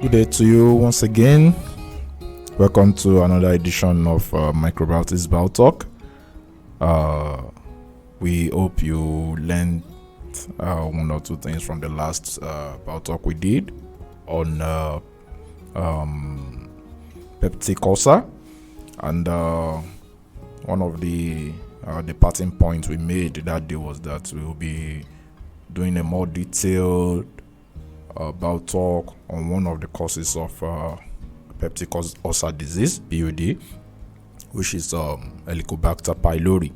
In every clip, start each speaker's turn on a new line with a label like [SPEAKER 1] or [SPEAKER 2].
[SPEAKER 1] Good day to you once again. Welcome to another edition of Microbiotics BioTalk. We hope you learned one or two things from the last BioTalk we did on peptic ulcer, and one of the parting points we made that day was that we will be doing a more detailed BioTalk on one of the causes of peptic ulcer disease, PUD, which is Helicobacter pylori.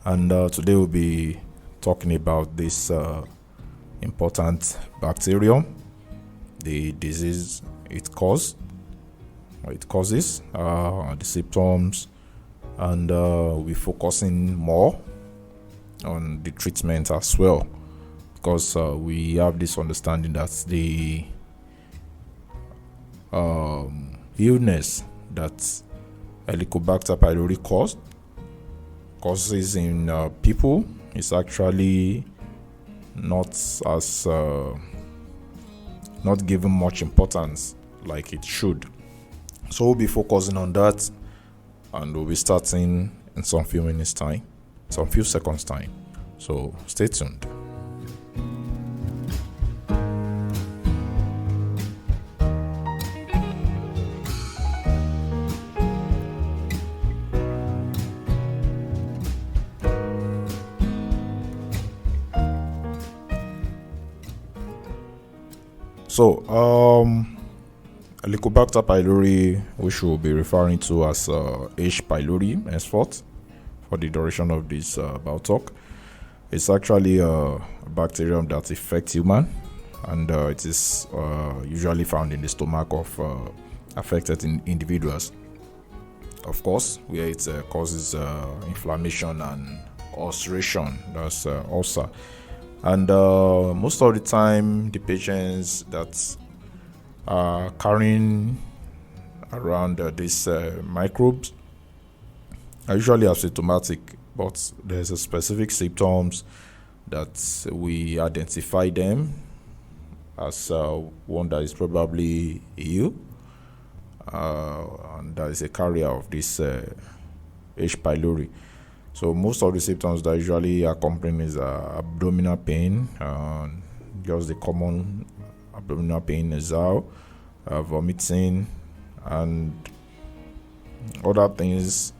[SPEAKER 1] And today we'll be talking about this important bacterium, the disease it causes, the symptoms, and we'll be focusing more on the treatment as well, because we have this understanding that the illness that Helicobacter pylori causes in people is actually not as not given much importance like it should. So we'll be focusing on that, and we'll be starting in some few seconds time. So stay tuned. So, Helicobacter pylori, which we'll be referring to as H. pylori henceforth for the duration of this BioTalk, it's actually a bacterium that affects human, and it is usually found in the stomach of affected individuals. Of course, where it causes inflammation and ulceration, that's ulcer. And most of the time, the patients that are carrying around these microbes are usually asymptomatic, but there's a specific symptoms that we identify them as one that is probably ill, and that is a carrier of this H. pylori. So most of the symptoms that usually accompany is abdominal pain, just the common abdominal pain, nasal, vomiting, and other things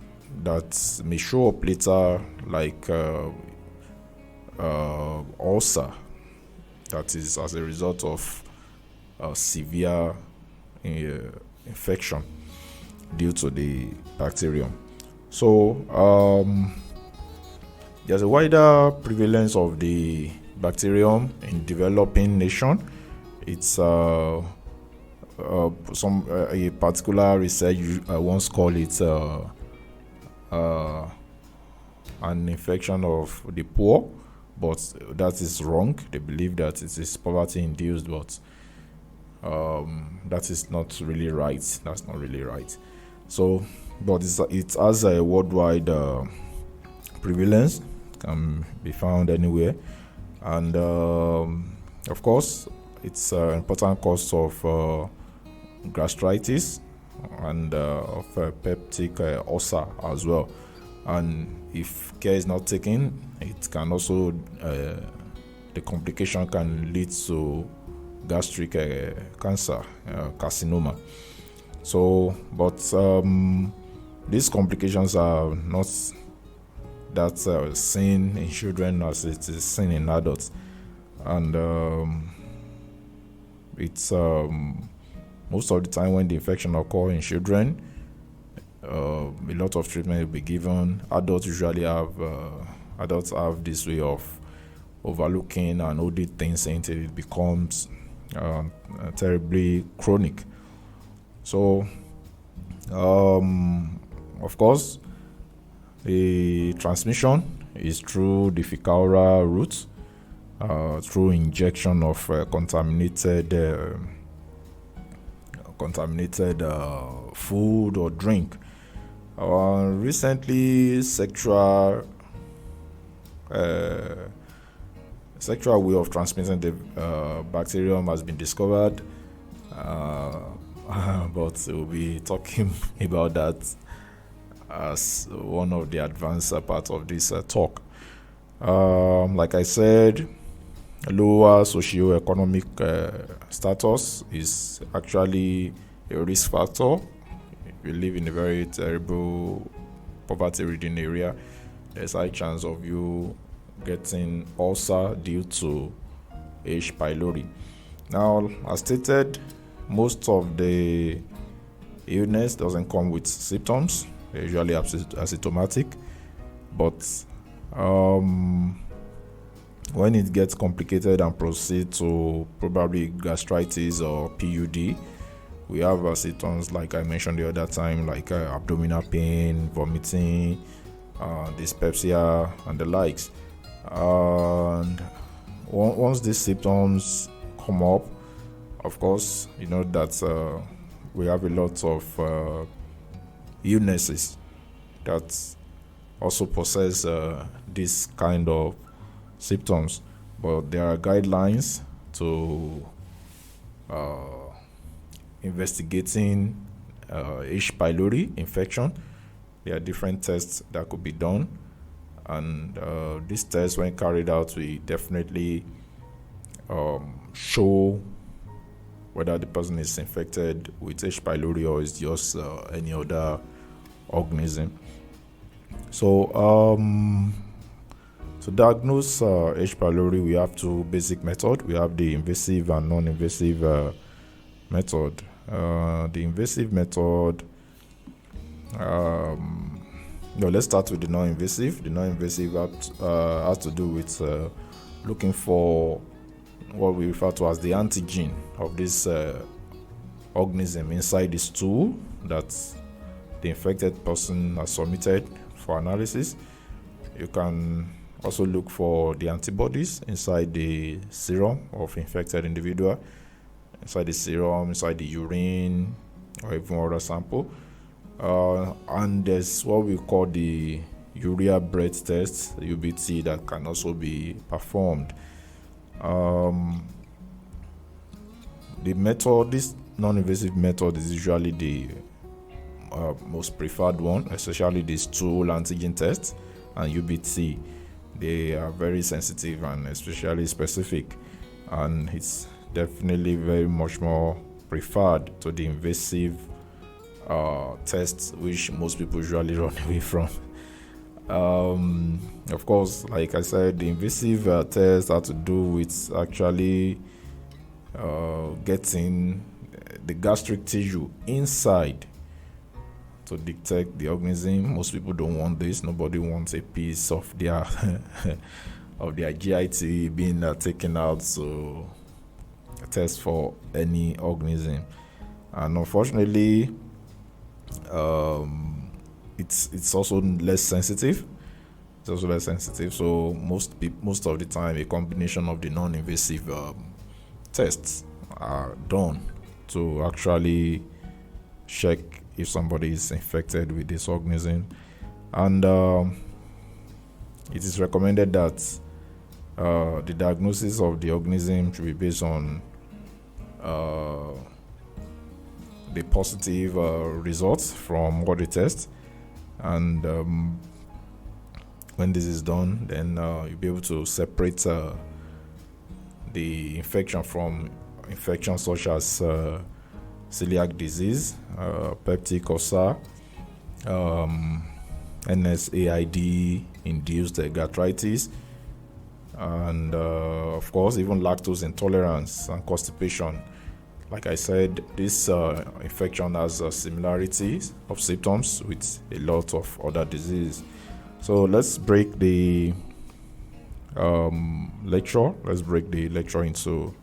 [SPEAKER 1] that may show up later, like ulcer, that is as a result of severe infection due to the bacterium. So there's a wider prevalence of the bacterium in developing nation. It's a particular research once called it an infection of the poor, but that is wrong. They believe that it is poverty induced, but that is not really right. That's not really right. So, but it has a worldwide prevalence, can be found anywhere, and of course it's an important cause of gastritis and of peptic ulcer as well. And if care is not taken, it can also the complication can lead to gastric cancer, carcinoma. So, but these complications are not that seen in children as it is seen in adults, and it's most of the time when the infection occurs in children, a lot of treatment will be given. Adults have this way of overlooking and holding things until it becomes terribly chronic. So, of course, the transmission is through the fecal route, through injection of contaminated food or drink. Recently, sexual way of transmitting the bacterium has been discovered, but we'll be talking about that as one of the advanced parts of this talk. Like I said, lower socioeconomic status is actually a risk factor. If you live in a very terrible poverty-ridden area, there's a high chance of you getting ulcer due to H. pylori. Now, as stated, most of the illness doesn't come with symptoms. They're usually asymptomatic, but when it gets complicated and proceeds to probably gastritis or PUD, we have symptoms like I mentioned the other time, like abdominal pain, vomiting, dyspepsia, and the likes. And once these symptoms come up, of course, you know that we have a lot of illnesses that also possess this kind of symptoms, but there are guidelines to investigating H. pylori infection. There are different tests that could be done, and these tests, when carried out, will definitely show whether the person is infected with H. pylori or is just any other organism. So to diagnose H. pylori, we have two basic methods. We have the invasive and non-invasive method. The invasive method, let's start with the non-invasive. The non-invasive has to do with looking for what we refer to as the antigen of this organism inside the stool that the infected person has submitted for analysis. You can also look for the antibodies inside the serum of infected individual, inside the serum, inside the urine, or even other sample. And there's what we call the urea breath test, UBT, that can also be performed. The method, this non-invasive method, is usually the most preferred one, especially the stool antigen test and UBT. They are very sensitive and especially specific, and it's definitely very much more preferred to the invasive tests, which most people usually run away from. Of course, like I said, the invasive tests have to do with actually getting the gastric tissue inside to detect the organism. Most people don't want this. Nobody wants a piece of their of their GIT being taken out to test for any organism. And unfortunately, it's also less sensitive. It's also less sensitive. So most of the time, a combination of the non-invasive tests are done to actually check if somebody is infected with this organism. And it is recommended that the diagnosis of the organism should be based on the positive results from what they test. And when this is done, then you'll be able to separate the infection from infections such as celiac disease, peptic ulcer, NSAID induced gastritis, and of course even lactose intolerance and constipation. Like I said, this infection has similarities of symptoms with a lot of other diseases. So let's break the lecture. Let's break the lecture into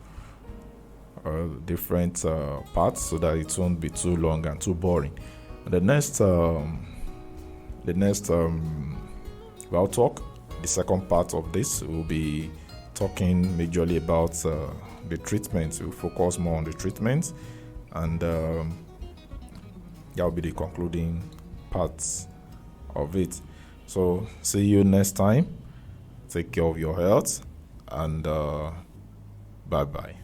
[SPEAKER 1] different parts so that it won't be too long and too boring. And the next BioTalk, the second part of this, will be talking majorly about the treatment. We'll focus more on the treatment, and that will be the concluding parts of it. So see you next time. Take care of your health, and bye bye.